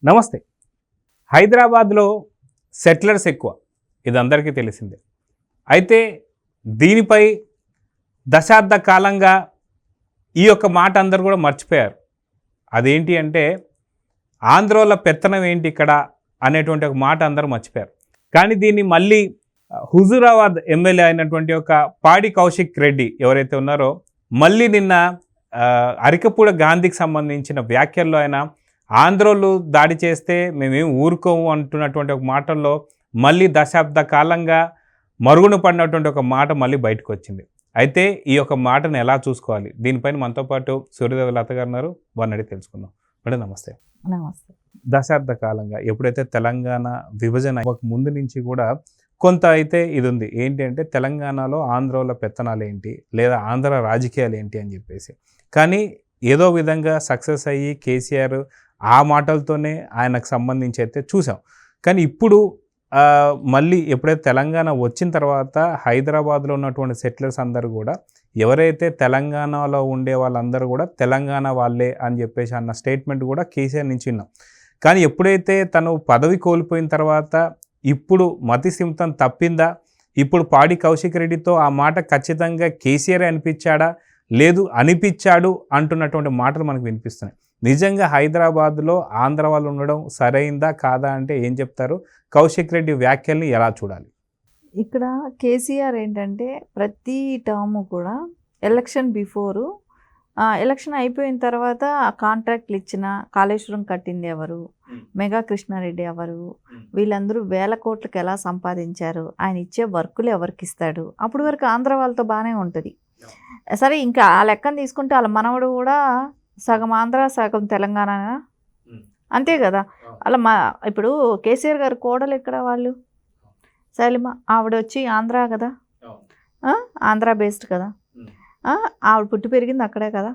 నమస్తే. హైదరాబాద్లో సెటిలర్స్ ఎక్కువ, ఇది అందరికీ తెలిసిందే. అయితే దీనిపై దశాబ్ద కాలంగా ఈ యొక్క మాట అందరూ కూడా మర్చిపోయారు. అదేంటి అంటే ఆంధ్రోల పెత్తనం ఏంటి ఇక్కడ అనేటువంటి ఒక మాట అందరూ మర్చిపోయారు. కానీ దీన్ని మళ్ళీ హుజూరాబాద్ ఎమ్మెల్యే అయినటువంటి ఒక పాడి కౌశిక్ రెడ్డి ఎవరైతే ఉన్నారో మళ్ళీ నిన్న అరికపూడ గాంధీకి సంబంధించిన వ్యాఖ్యల్లో ఆయన ఆంధ్రోలు దాడి చేస్తే మేమేం ఊరుకోము అంటున్నటువంటి ఒక మాటల్లో మళ్ళీ దశాబ్ద కాలంగా మరుగున పడినటువంటి ఒక మాట మళ్ళీ బయటకు వచ్చింది. అయితే ఈ యొక్క మాటను ఎలా చూసుకోవాలి, దీనిపైన మనతో పాటు సూర్యదేవి లత గారు ఉన్నారు, వారిని అడిగి తెలుసుకుందాం. మేడం నమస్తే. నమస్తే. దశాబ్ద కాలంగా ఎప్పుడైతే తెలంగాణ విభజన ముందు నుంచి కూడా కొంత అయితే ఇది ఉంది, ఏంటి అంటే తెలంగాణలో ఆంధ్రోల పెత్తనాలు ఏంటి లేదా ఆంధ్ర రాజకీయాలు ఏంటి అని చెప్పేసి. కానీ ఏదో విధంగా సక్సెస్ అయ్యి కేసీఆర్ ఆ మాటలతోనే ఆయనకు సంబంధించి అయితే చూసాం. కానీ ఇప్పుడు మళ్ళీ ఎప్పుడైతే తెలంగాణ వచ్చిన తర్వాత హైదరాబాద్లో ఉన్నటువంటి సెటిలర్స్ అందరూ కూడా ఎవరైతే తెలంగాణలో ఉండే వాళ్ళందరూ కూడా తెలంగాణ వాళ్ళే అని చెప్పేసి అన్న స్టేట్మెంట్ కూడా కేసీఆర్ నుంచి విన్నాం. కానీ ఎప్పుడైతే తను పదవి కోల్పోయిన తర్వాత ఇప్పుడు మతిస్థిమితం తప్పిందా, ఇప్పుడు పాడి కౌశిక్ రెడ్డితో ఆ మాట ఖచ్చితంగా కేసీఆర్ అనిపించాడా లేదు అనిపించాడు అంటున్నటువంటి మాటలు మనకు వినిపిస్తున్నాయి. నిజంగా హైదరాబాద్లో ఆంధ్ర వాళ్ళు ఉండడం సరైందా కాదా అంటే ఏం చెప్తారు? కౌశిక్ రెడ్డి వ్యాఖ్యల్ని ఎలా చూడాలి? ఇక్కడ కేసీఆర్ ఏంటంటే ప్రతి టర్ము కూడా ఎలక్షన్ బిఫోరు ఎలక్షన్ అయిపోయిన తర్వాత కాంట్రాక్ట్లు ఇచ్చిన కాళేశ్వరం కట్టింది ఎవరు, మెగా కృష్ణారెడ్డి ఎవరు, వీళ్ళందరూ వేల కోట్లకు ఎలా సంపాదించారు, ఆయన ఇచ్చే వర్కులు ఎవరికి ఇస్తాడు, అప్పుడు వరకు ఆంధ్ర వాళ్ళతో బాగానే ఉంటుంది. సరే ఇంకా ఆ లెక్కను తీసుకుంటే వాళ్ళ మనవడు కూడా సగం ఆంధ్ర సగం తెలంగాణ అంతే కదా. అలా ఇప్పుడు కేసీఆర్ గారు కోడలు ఎక్కడ వాళ్ళు శైలమ, ఆవిడ వచ్చి ఆంధ్ర కదా, ఆంధ్ర బేస్డ్ కదా, ఆవిడ పుట్టి పెరిగింది అక్కడే కదా.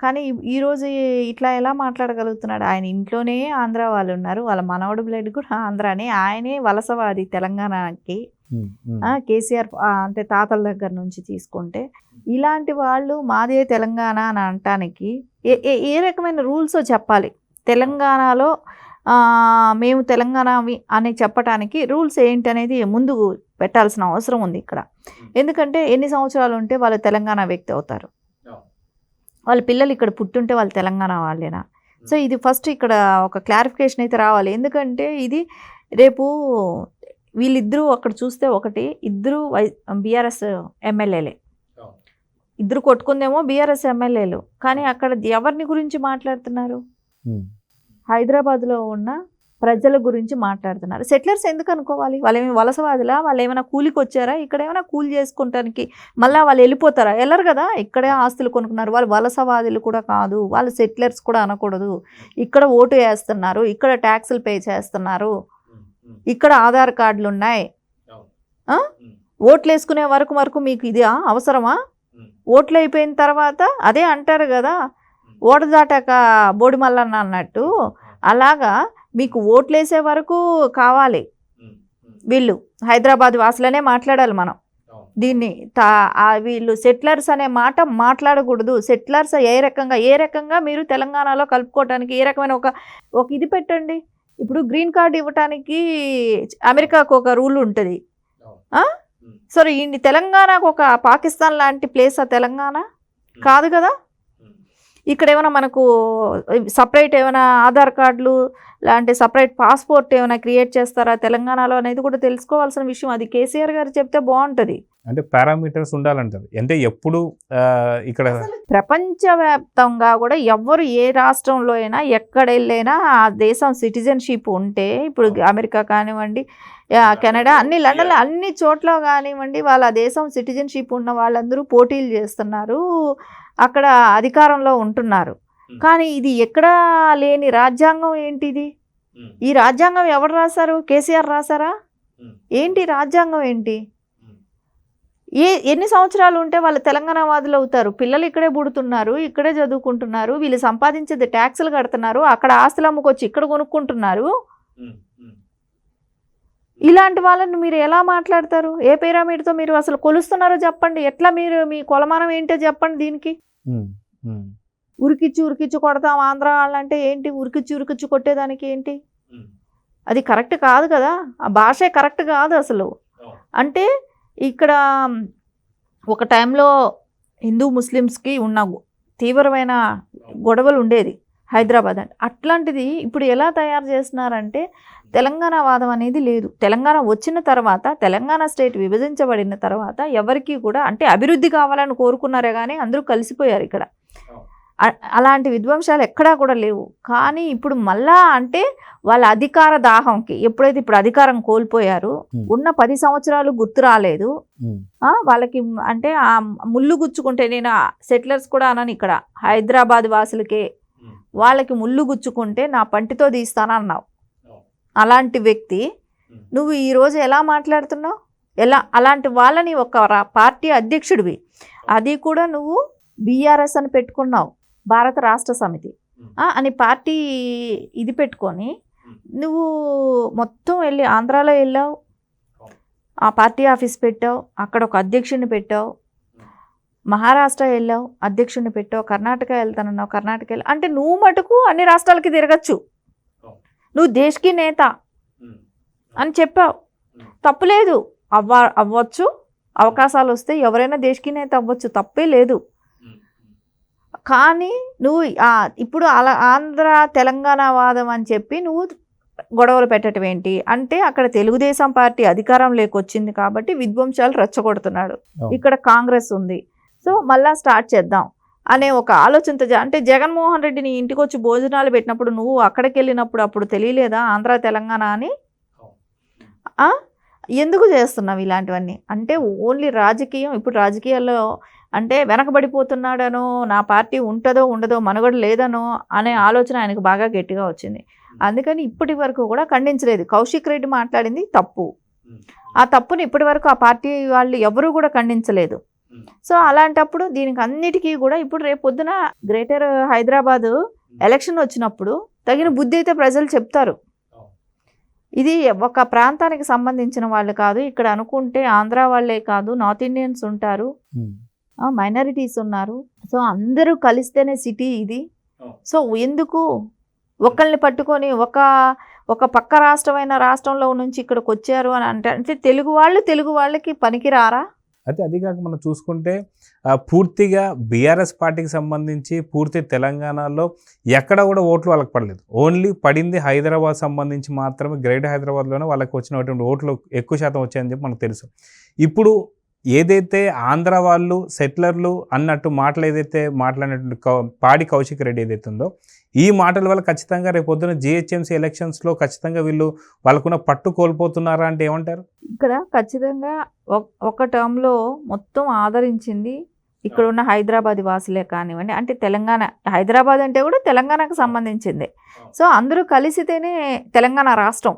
కానీ ఈరోజు ఇట్లా ఎలా మాట్లాడగలుగుతున్నాడు? ఆయన ఇంట్లోనే ఆంధ్ర వాళ్ళు ఉన్నారు, వాళ్ళ మనవడు బ్లడ్ కూడా ఆంధ్రానే, ఆయనే వలసవాది తెలంగాణకి. కేసీఆర్ అంటే తాతల దగ్గర నుంచి తీసుకుంటే ఇలాంటి వాళ్ళు మాదే తెలంగాణ అని అనటానికి ఏ రకమైన రూల్స్ చెప్పాలి? తెలంగాణలో మేము తెలంగాణ అని చెప్పడానికి రూల్స్ ఏంటి అనేది ముందు పెట్టాల్సిన అవసరం ఉంది ఇక్కడ. ఎందుకంటే ఎన్ని సంవత్సరాలు ఉంటే వాళ్ళు తెలంగాణ వ్యక్తి అవుతారు, వాళ్ళ పిల్లలు ఇక్కడ పుట్టుంటే వాళ్ళు తెలంగాణ వాళ్ళేనా? సో ఇది ఫస్ట్ ఇక్కడ ఒక క్లారిఫికేషన్ అయితే రావాలి. ఎందుకంటే ఇది రేపు వీళ్ళిద్దరూ అక్కడ చూస్తే ఒకటి, ఇద్దరు బీఆర్ఎస్ ఎమ్మెల్యేలే, ఇద్దరు కొట్టుకుందేమో బీఆర్ఎస్ ఎమ్మెల్యేలు, కానీ అక్కడ ఎవరిని గురించి మాట్లాడుతున్నారు? హైదరాబాద్లో ఉన్న ప్రజల గురించి మాట్లాడుతున్నారు. సెటిలర్స్ ఎందుకు అనుకోవాలి? వాళ్ళు ఏమైనా వలసవాదులా? వాళ్ళు ఏమైనా కూలికి వచ్చారా? ఇక్కడ ఏమైనా కూలి చేసుకుంటానికి మళ్ళీ వాళ్ళు వెళ్ళిపోతారా? వెళ్ళరు కదా. ఇక్కడే ఆస్తులు కొనుక్కున్నారు. వాళ్ళు వలసవాదులు కూడా కాదు, వాళ్ళు సెటిలర్స్ కూడా అనకూడదు. ఇక్కడ ఓటు వేస్తున్నారు, ఇక్కడ ట్యాక్సులు పే చేస్తున్నారు, ఇక్కడ ఆధార్ కార్డులు ఉన్నాయి. ఓట్లు వేసుకునే వరకు మీకు ఇది అవసరమా? ఓట్లు అయిపోయిన తర్వాత అదే అంటారు కదా, ఓటు దాటాక బోడి మల్లన్న అన్నట్టు, అలాగా మీకు ఓట్లు వేసే వరకు కావాలి. వీళ్ళు హైదరాబాద్ వాసులనే మాట్లాడాలి మనం దీన్ని. వీళ్ళు సెటిలర్స్ అనే మాట మాట్లాడకూడదు. సెటిలర్స్ ఏ రకంగా మీరు తెలంగాణలో కలుపుకోవటానికి ఏ రకమైన ఒక ఇది పెట్టండి. ఇప్పుడు గ్రీన్ కార్డ్ ఇవ్వటానికి అమెరికాకు ఒక రూల్ ఉంటుంది. సరే ఈ తెలంగాణకు ఒక పాకిస్తాన్ లాంటి ప్లేసా తెలంగాణ? కాదు కదా. ఇక్కడ ఏమైనా మనకు సపరేట్ ఏమైనా ఆధార్ కార్డులు లాంటి సపరేట్ పాస్పోర్ట్ ఏమైనా క్రియేట్ చేస్తారా తెలంగాణలో అనేది కూడా తెలుసుకోవాల్సిన విషయం. అది కేసీఆర్ గారు చెప్తే బాగుంటుంది. అంటే పారామీటర్స్ ఉండాలంటారు. అంటే ఎప్పుడు ఇక్కడ ప్రపంచవ్యాప్తంగా కూడా ఎవరు ఏ రాష్ట్రంలో అయినా ఎక్కడ వెళ్ళైనా ఆ దేశం సిటిజన్షిప్ ఉంటే, ఇప్పుడు అమెరికా కానివ్వండి, కెనడా, అన్ని లండన్లో అన్ని చోట్ల కానివ్వండి, వాళ్ళ దేశం సిటిజన్షిప్ ఉన్న వాళ్ళందరూ పోటీలు చేస్తున్నారు, అక్కడ అధికారంలో ఉంటున్నారు. కానీ ఇది ఎక్కడా లేని రాజ్యాంగం ఏంటిది? ఈ రాజ్యాంగం ఎవరు రాశారు? కేసీఆర్ రాశారా? ఏంటి రాజ్యాంగం ఏంటి? ఎన్ని సంవత్సరాలు ఉంటే వాళ్ళు తెలంగాణ వాదులు అవుతారు? పిల్లలు ఇక్కడే పుడుతున్నారు, ఇక్కడే చదువుకుంటున్నారు, వీళ్ళు సంపాదించేది ట్యాక్సులు కడుతున్నారు, అక్కడ ఆస్తులు అమ్ముకొచ్చి ఇక్కడ కొనుక్కుంటున్నారు. ఇలాంటి వాళ్ళని మీరు ఎలా మాట్లాడతారు? ఏ పిరమిడ్తో మీరు అసలు కొలుస్తున్నారో చెప్పండి. ఎట్లా మీరు మీ కొలమానం ఏంటో చెప్పండి దీనికి. ఉరికిచ్చి కొడతాం ఆంధ్ర వాళ్ళంటే ఏంటి? ఉరికిచ్చి కొట్టేదానికి ఏంటి? అది కరెక్ట్ కాదు కదా, ఆ భాషే కరెక్ట్ కాదు అసలు. అంటే ఇక్కడ ఒక టైంలో హిందూ ముస్లిమ్స్కి ఉన్న తీవ్రమైన గొడవలు ఉండేది హైదరాబాద్ అంటే. అట్లాంటిది ఇప్పుడు ఎలా తయారు చేస్తున్నారంటే తెలంగాణ వాదం అనేది లేదు. తెలంగాణ వచ్చిన తర్వాత, తెలంగాణ స్టేట్ విభజించబడిన తర్వాత ఎవరికి కూడా అంటే అభివృద్ధి కావాలని కోరుకున్నారే కానీ అందరూ కలిసిపోయారు ఇక్కడ. అలాంటి విధ్వంసాలు ఎక్కడా కూడా లేవు. కానీ ఇప్పుడు మళ్ళా అంటే వాళ్ళ అధికార దాహంకి ఎప్పుడైతే ఇప్పుడు అధికారం కోల్పోయారు, ఉన్న 10 సంవత్సరాలు గుర్తు రాలేదు వాళ్ళకి. అంటే ఆ ముళ్ళు గుచ్చుకుంటే, నేను సెటిలర్స్ కూడా అనను, ఇక్కడ హైదరాబాద్ వాసులకే వాళ్ళకి ముళ్ళు గుచ్చుకుంటే నా పంటితో తీస్తానన్నావు. అలాంటి వ్యక్తి నువ్వు ఈరోజు ఎలా మాట్లాడుతున్నావు? అలాంటి వాళ్ళని ఒక పార్టీ అధ్యక్షుడివి, అది కూడా నువ్వు బీఆర్ఎస్ అని పెట్టుకున్నావు, భారత రాష్ట్ర సమితి అని పార్టీ ఇది పెట్టుకొని నువ్వు మొత్తం వెళ్ళి ఆంధ్రాలో వెళ్ళావు, ఆ పార్టీ ఆఫీస్ పెట్టావు, అక్కడ ఒక అధ్యక్షుడిని పెట్టావు, మహారాష్ట్ర వెళ్ళావు, అధ్యక్షుడిని పెట్టావు, కర్ణాటక వెళ్తానన్నావు, కర్ణాటక అంటే నువ్వు మటుకు అన్ని రాష్ట్రాలకి తిరగచ్చు, నువ్వు దేశ్కి నేత అని చెప్పావు. తప్పులేదు, అవ్వచ్చు, అవకాశాలు వస్తే ఎవరైనా దేశ్కి నేత అవ్వచ్చు, తప్పే లేదు. కానీ నువ్వు ఇప్పుడు ఆంధ్ర తెలంగాణ వాదం అని చెప్పి నువ్వు గొడవలు పెట్టడం ఏంటి అంటే, అక్కడ తెలుగుదేశం పార్టీ అధికారంలోకి వచ్చింది కాబట్టి విధ్వంసాలు రెచ్చగొడుతున్నాడు, ఇక్కడ కాంగ్రెస్ ఉంది, సో మళ్ళా స్టార్ట్ చేద్దాం అనే ఒక ఆలోచనతో. అంటే జగన్మోహన్ రెడ్డిని ఇంటికి వచ్చి భోజనాలు పెట్టినప్పుడు నువ్వు అక్కడికి వెళ్ళినప్పుడు అప్పుడు తెలియలేదా ఆంధ్ర తెలంగాణ అని? ఎందుకు చేస్తున్నావు ఇలాంటివన్నీ? అంటే ఓన్లీ రాజకీయం. ఇప్పుడు రాజకీయాల్లో అంటే వెనకబడిపోతున్నాడనో, నా పార్టీ ఉంటుందో ఉండదో, మనుగడ లేదనో అనే ఆలోచన ఆయనకు బాగా గట్టిగా వచ్చింది. అందుకని ఇప్పటి వరకు కూడా ఖండించలేదు. కౌశిక్ రెడ్డి మాట్లాడింది తప్పు, ఆ తప్పుని ఇప్పటి వరకు ఆ పార్టీ వాళ్ళు ఎవరూ కూడా ఖండించలేదు. సో అలాంటప్పుడు దీనికి అన్నిటికీ కూడా ఇప్పుడు రేపు పొద్దున గ్రేటర్ హైదరాబాద్ ఎలక్షన్ వచ్చినప్పుడు తగిన బుద్ధి అయితే ప్రజలు చెప్తారు. ఇది ఒక ప్రాంతానికి సంబంధించిన వాళ్ళు కాదు, ఇక్కడ అనుకుంటే ఆంధ్ర వాళ్ళే కాదు, నార్త్ ఇండియన్స్ ఉంటారు, మైనారిటీస్ ఉన్నారు, సో అందరూ కలిస్తేనే సిటీ ఇది. సో ఎందుకు ఒకళ్ళని పట్టుకొని ఒక పక్క రాష్ట్రమైన రాష్ట్రంలో నుంచి ఇక్కడికి వచ్చారు అని అంటే తెలుగు వాళ్ళకి పనికి రారా? అయితే అది కాక మనం చూసుకుంటే పూర్తిగా బీఆర్ఎస్ పార్టీకి సంబంధించి పూర్తి తెలంగాణలో ఎక్కడ కూడా ఓట్లు వాళ్ళకి పడలేదు. ఓన్లీ పడింది హైదరాబాద్ సంబంధించి మాత్రమే. గ్రేటర్ హైదరాబాద్లోనే వాళ్ళకి వచ్చినటువంటి ఓట్లు ఎక్కువ శాతం వచ్చాయని చెప్పి మనకు తెలుసు. ఇప్పుడు ఏదైతే ఆంధ్ర వాళ్ళు సెటిలర్లు అన్నట్టు మాటలు ఏదైతే మాట్లాడినటువంటి పాడి కౌశిక్ రెడ్డి ఏదైతే ఉందో, ఈ మాటల వల్ల ఖచ్చితంగా రేపు పొద్దున జిహెచ్ఎంసీ ఎలక్షన్స్లో ఖచ్చితంగా వీళ్ళు వాళ్ళకున్న పట్టు కోల్పోతున్నారా అంటే ఏమంటారు? ఇక్కడ ఖచ్చితంగా ఒక టర్మ్లో మొత్తం ఆదరించింది ఇక్కడ ఉన్న హైదరాబాద్ వాసులే కానివ్వండి, అంటే తెలంగాణ, హైదరాబాద్ అంటే కూడా తెలంగాణకు సంబంధించిందే. సో అందరూ కలిసితేనే తెలంగాణ రాష్ట్రం.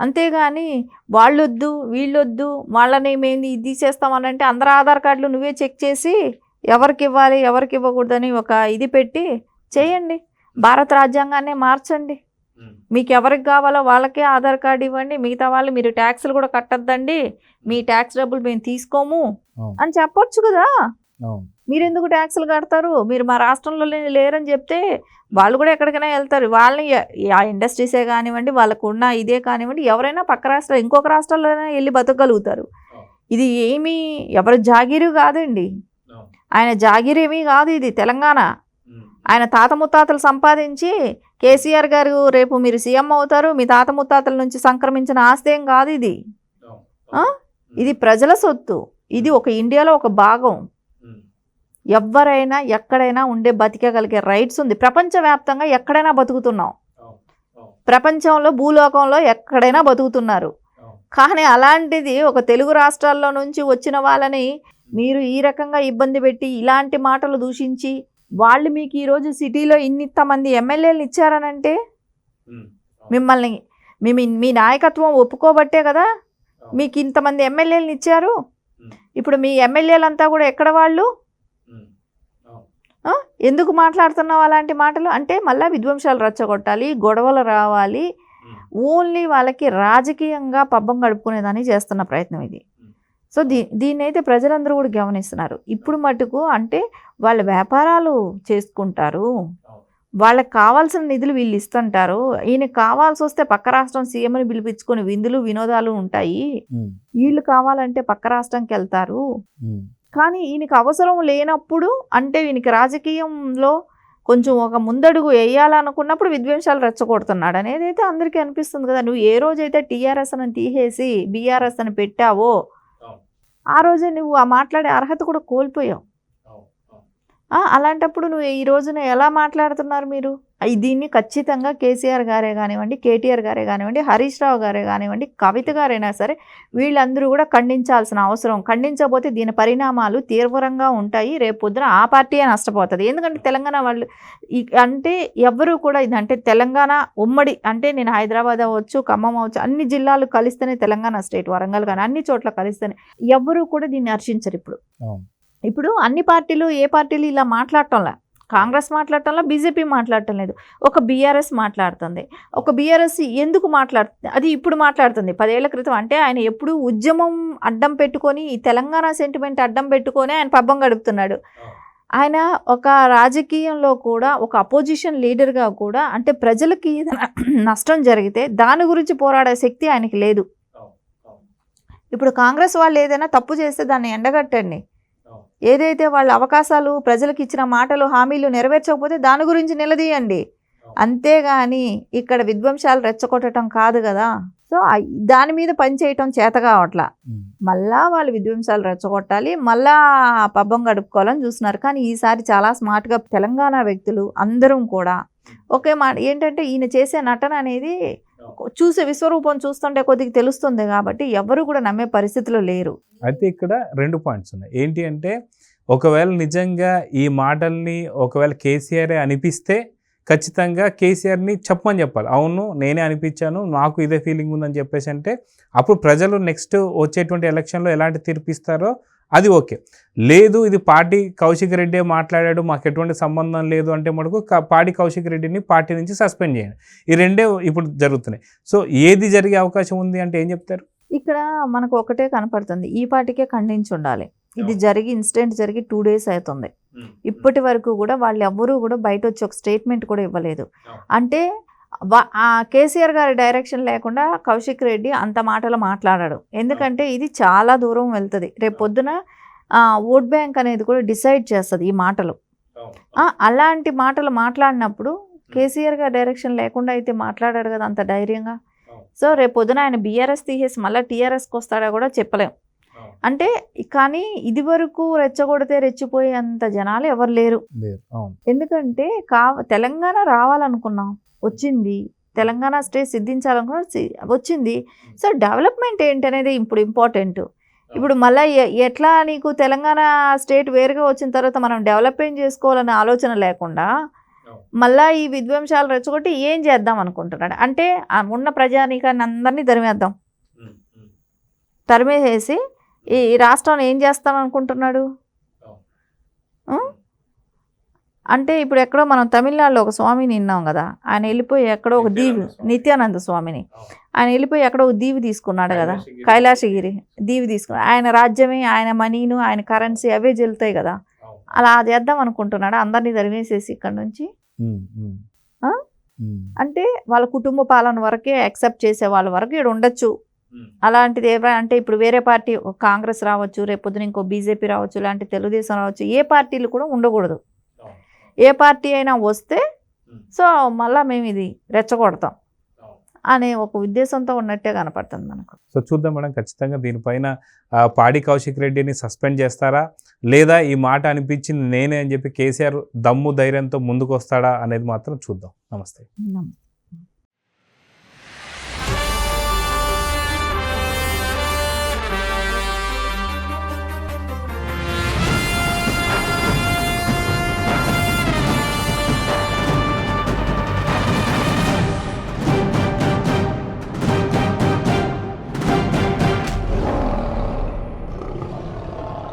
అంతేగాని వాళ్ళొద్దు వీళ్ళొద్దు వాళ్ళని మేము ఇది చేస్తామని అంటే అందరు ఆధార్ కార్డులు నువ్వే చెక్ చేసి ఎవరికి ఇవ్వాలి ఎవరికి ఇవ్వకూడదని ఒక ఇది పెట్టి చేయండి. భారత రాజ్యాంగాన్నే మార్చండి, మీకు ఎవరికి కావాలో వాళ్ళకే ఆధార్ కార్డు ఇవ్వండి, మిగతా వాళ్ళు మీరు ట్యాక్సులు కూడా కట్టద్దండి, మీ ట్యాక్స్ డబ్బులు మేము తీసుకోము అని చెప్పొచ్చు కదా. మీరు ఎందుకు ట్యాక్సులు కడతారు? మీరు మా రాష్ట్రంలో లేరని చెప్తే వాళ్ళు కూడా ఎక్కడికైనా వెళ్తారు. వాళ్ళని ఆ ఇండస్ట్రీసే కానివ్వండి, వాళ్ళకు ఉన్న ఇదే కానివ్వండి, ఎవరైనా పక్క రాష్ట్రం ఇంకొక రాష్ట్రాల్లోనే వెళ్ళి బతకగలుగుతారు. ఇది ఏమీ ఎవరి జాగీరు కాదండి, ఆయన జాగీరేమీ కాదు, ఇది తెలంగాణ. ఆయన తాత ముత్తాతలు సంపాదించి కేసీఆర్ గారు రేపు మీరు సీఎం అవుతారు, మీ తాత ముత్తాతల నుంచి సంక్రమించిన ఆస్తి ఏం కాదు ఇది. ఇది ప్రజల సొత్తు, ఇది ఒక ఇండియాలో ఒక భాగం. ఎవరైనా ఎక్కడైనా ఉండే బతికగలిగే రైట్స్ ఉంది. ప్రపంచవ్యాప్తంగా ఎక్కడైనా బతుకుతున్నాం, ప్రపంచంలో భూలోకంలో ఎక్కడైనా బతుకుతున్నారు. కానీ అలాంటిది ఒక తెలుగు రాష్ట్రాల్లో నుంచి వచ్చిన వాళ్ళని మీరు ఈ రకంగా ఇబ్బంది పెట్టి ఇలాంటి మాటలు దూషించి వాళ్ళు మీకు ఈరోజు సిటీలో ఇంతమంది ఎమ్మెల్యేలు ఇచ్చారనంటే మిమ్మల్ని మీ నాయకత్వం ఒప్పుకోబట్టే కదా మీకు ఇంతమంది ఎమ్మెల్యేలను ఇచ్చారు. ఇప్పుడు మీ ఎమ్మెల్యేలంతా కూడా ఎక్కడ వాళ్ళు? ఎందుకు మాట్లాడుతున్నావు అలాంటి మాటలు? అంటే మళ్ళీ విధ్వంసాలు రెచ్చగొట్టాలి, గొడవలు రావాలి, ఓన్లీ వాళ్ళకి రాజకీయంగా పబ్బం గడుపుకునేదాన్ని చేస్తున్న ప్రయత్నం ఇది. సో దీన్నైతే ప్రజలందరూ కూడా గమనిస్తున్నారు. ఇప్పుడు మటుకు అంటే వాళ్ళ వ్యాపారాలు చేసుకుంటారు, వాళ్ళకి కావాల్సిన నిధులు వీళ్ళు ఇస్తుంటారు. ఈయనకి కావాల్సి వస్తే పక్క రాష్ట్రం సీఎంని పిలిపించుకొని విందులు వినోదాలు ఉంటాయి, వీళ్ళు కావాలంటే పక్క రాష్ట్రంకి వెళ్తారు. కానీ ఈయనకి అవసరం లేనప్పుడు అంటే ఈయనకి రాజకీయంలో కొంచెం ఒక ముందడుగు వేయాలనుకున్నప్పుడు విద్వేషాలు రెచ్చగొడుతున్నాడు అనేది అయితే అందరికీ అనిపిస్తుంది కదా. నువ్వు ఏ రోజైతే టీఆర్ఎస్ అని తీసేసి బీఆర్ఎస్ అని పెట్టావో ఆ రోజే నువ్వు ఆ మాట్లాడే అర్హత కూడా కోల్పోయావు. అలాంటప్పుడు నువ్వు ఈ రోజున ఎలా మాట్లాడుతున్నారు మీరు? దీన్ని ఖచ్చితంగా కేసీఆర్ గారే కానివ్వండి, కేటీఆర్ గారే కానివ్వండి, హరీష్ రావు గారే కానివ్వండి, కవిత గారైనా సరే వీళ్ళందరూ కూడా ఖండించాల్సిన అవసరం. ఖండించకపోతే దీని పరిణామాలు తీవ్రంగా ఉంటాయి. రేపు పొద్దున ఆ పార్టీయే నష్టపోతుంది. ఎందుకంటే తెలంగాణ వాళ్ళు అంటే ఎవరు కూడా ఇదంటే తెలంగాణ ఉమ్మడి అంటే నేను హైదరాబాద్ అవ్వచ్చు, ఖమ్మం అవ్వచ్చు, అన్ని జిల్లాలు కలిస్తేనే తెలంగాణ స్టేట్, వరంగల్ కానీ అన్ని చోట్ల కలిస్తేనే ఎవరు కూడా దీన్ని హర్షించరు. ఇప్పుడు అన్ని పార్టీలు ఏ పార్టీలు ఇలా మాట్లాడటంలా, కాంగ్రెస్ మాట్లాడటంలా, బీజేపీ మాట్లాడటం లేదు, ఒక బీఆర్ఎస్ మాట్లాడుతుంది. ఒక బీఆర్ఎస్ ఎందుకు మాట్లాడుతుంది? అది ఇప్పుడు మాట్లాడుతుంది. 10 ఏళ్ల క్రితం అంటే ఆయన ఎప్పుడు ఉద్యమం అడ్డం పెట్టుకొని ఈ తెలంగాణ సెంటిమెంట్ అడ్డం పెట్టుకొని ఆయన పబ్బం గడుపుతున్నాడు. ఆయన ఒక రాజకీయంలో కూడా ఒక అపోజిషన్ లీడర్గా కూడా అంటే ప్రజలకి ఏదైనా నష్టం జరిగితే దాని గురించి పోరాడే శక్తి ఆయనకి లేదు. ఇప్పుడు కాంగ్రెస్ వాళ్ళు ఏదైనా తప్పు చేస్తే దాన్ని ఎండగట్టండి. ఏదైతే వాళ్ళ అవకాశాలు ప్రజలకు ఇచ్చిన మాటలు హామీలు నెరవేర్చకపోతే దాని గురించి నిలదీయండి. అంతేగాని ఇక్కడ విధ్వంసాలు రెచ్చగొట్టడం కాదు కదా. సో దాని మీద పని చేయటం చేత కావట్లా. మళ్ళా వాళ్ళు విధ్వంసాలు రెచ్చగొట్టాలి, మళ్ళా పబ్బం గడుపుకోవాలని చూస్తున్నారు. కానీ ఈసారి చాలా స్మార్ట్గా తెలంగాణ వ్యక్తులు అందరం కూడా ఒకే మాట ఏంటంటే ఈయన చేసే నటన అనేది చూసే విశ్వరూపం చూస్తుంటే కొద్దిగా తెలుస్తుంది కాబట్టి ఎవరు కూడా నమ్మే పరిస్థితిలో లేరు. అయితే ఇక్కడ 2 పాయింట్స్ ఉన్నాయి. ఏంటి అంటే ఒకవేళ నిజంగా ఈ మాటల్ని ఒకవేళ కేసీఆర్ అనిపిస్తే ఖచ్చితంగా కేసీఆర్ని చెప్పాలి, అవును నేనే అనిపించాను, నాకు ఇదే ఫీలింగ్ ఉందని చెప్పేసి అంటే అప్పుడు ప్రజలు నెక్స్ట్ వచ్చేటువంటి ఎలక్షన్లో ఎలాంటి తీర్పు ఇస్తారో అది ఓకే. లేదు ఇది పాడి కౌశిక్ రెడ్డి మాట్లాడాడు, మాకు ఎటువంటి సంబంధం లేదు అంటే మటుకు పాడి కౌశిక్ రెడ్డిని పార్టీ నుంచి సస్పెండ్ చేయండి. ఈ రెండే ఇప్పుడు జరుగుతున్నాయి. సో ఏది జరిగే అవకాశం ఉంది అంటే ఏం చెప్తారు? ఇక్కడ మనకు ఒకటే కనపడుతుంది, ఈ పార్టీకే ఖండించి ఉండాలి. ఇది జరిగి ఇన్సిడెంట్ జరిగి 2 days అవుతుంది. ఇప్పటి వరకు కూడా వాళ్ళు ఎవ్వరూ కూడా బయట వచ్చి ఒక స్టేట్మెంట్ కూడా ఇవ్వలేదు. అంటే కేసీఆర్ గారి డైరెక్షన్ లేకుండా కౌశిక్ రెడ్డి అంత మాటలు మాట్లాడాడు. ఎందుకంటే ఇది చాలా దూరం వెళ్తుంది. రేపు పొద్దున ఓట్ బ్యాంక్ అనేది కూడా డిసైడ్ చేస్తుంది ఈ మాటలు. అలాంటి మాటలు మాట్లాడినప్పుడు కేసీఆర్ గారి డైరెక్షన్ లేకుండా అయితే మాట్లాడాడు కదా అంత ధైర్యంగా. సో రేపు పొద్దున ఆయన బీఆర్ఎస్ తీసేసి మళ్ళీ టీఆర్ఎస్కి వస్తాడో కూడా చెప్పలేం. అంటే కానీ ఇది వరకు రెచ్చగొడితే రెచ్చిపోయే అంత జనాలు ఎవరు లేరు. ఎందుకంటే తెలంగాణ రావాలనుకున్నాం, వచ్చింది. తెలంగాణ స్టేట్ సిద్ధించాలనుకున్నా వచ్చింది. సో డెవలప్మెంట్ ఏంటి అనేది ఇప్పుడు ఇంపార్టెంట్. ఇప్పుడు మళ్ళీ ఎట్లా నీకు తెలంగాణ స్టేట్ వేరుగా వచ్చిన తర్వాత మనం డెవలప్మెంట్ చేసుకోవాలనే ఆలోచన లేకుండా మళ్ళీ ఈ విధ్వంసాలు రెచ్చగొట్టి ఏం చేద్దాం అనుకుంటున్నాడు అంటే ఉన్న ప్రజానీకాన్ని అందరినీ తరిమేసేసి ఈ రాష్ట్రాన్ని ఏం చేస్తాను అనుకుంటున్నాడు అంటే ఇప్పుడు ఎక్కడో మనం తమిళనాడులో ఒక స్వామిని విన్నాం కదా, ఆయన వెళ్ళిపోయి ఎక్కడో ఒక దీవి, నిత్యానంద స్వామిని, ఆయన వెళ్ళిపోయి ఎక్కడో ఒక దీవి తీసుకున్నాడు కదా, కైలాసగిరి దీవి తీసుకున్నాడు. ఆయన రాజ్యమే, ఆయన మనీను, ఆయన కరెన్సీ అవే చెల్లుతాయి కదా, అలా చేద్దాం అనుకుంటున్నాడు అందరినీ తరిమేసేసి ఇక్కడ నుంచి. అంటే వాళ్ళ కుటుంబ పాలన వరకే యాక్సెప్ట్ చేసే వాళ్ళ వరకు ఇక్కడ ఉండొచ్చు. అలాంటిది అంటే ఇప్పుడు వేరే పార్టీ కాంగ్రెస్ రావచ్చు, రేపొద్దున ఇంకో బీజేపీ రావచ్చు, ఇలాంటి తెలుగుదేశం రావచ్చు, ఏ పార్టీలు కూడా ఉండకూడదు. ఏ పార్టీ అయినా వస్తే సో మళ్ళీ మేము ఇది రెచ్చగొడతాం అనే ఒక ఉద్దేశంతో ఉన్నట్టే కనపడుతుంది మనకు. సో చూద్దాం మేడం, ఖచ్చితంగా దీనిపైన పాడి కౌశిక్ రెడ్డిని సస్పెండ్ చేస్తారా లేదా ఈ మాట అనిపించింది నేనే అని చెప్పి కేసీఆర్ దమ్ము ధైర్యంతో ముందుకు వస్తాడా అనేది మాత్రం చూద్దాం. నమస్తే.